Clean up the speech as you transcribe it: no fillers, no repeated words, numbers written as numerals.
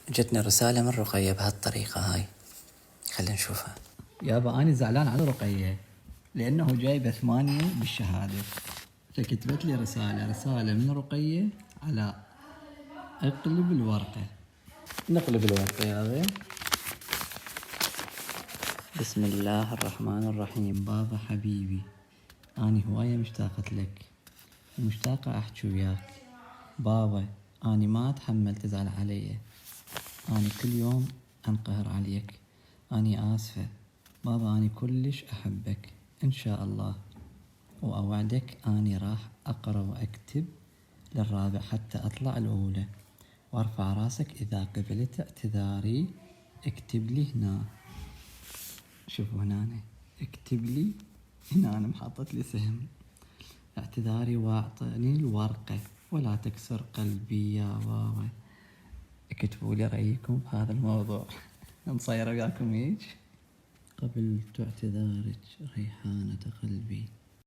جتنا رسالة من رقية بهالطريقة هاي، خلينا نشوفها. يابا أنا زعلان على رقية لأنه جايبة 8 بالشهادة، فكتبت لي رسالة من رقية على اقلب الورقة. نقلب الورقة يا غير. بسم الله الرحمن الرحيم. بابا حبيبي، أنا هواية مشتاقة لك ومشتاقة أحكي وياك. بابا أنا ما أتحمل تزعل علي، أنا كل يوم أنقهر عليك، أنا آسفة بابا، أنا كلش أحبك إن شاء الله، وأوعدك أني راح أقرأ وأكتب للرابع حتى أطلع الأولى، وأرفع راسك إذا قبلت اعتذاري. اكتب لي هنا، شوفوا هنا اكتب لي هنا، أنا محطت لي سهم اعتذاري واعطني الورقة ولا تكسر قلبي يا بابا. اكتبوا لي رأيكم بهذا الموضوع. نصير وياكم هيج. قبلت اعتذارك ريحانة قلبي.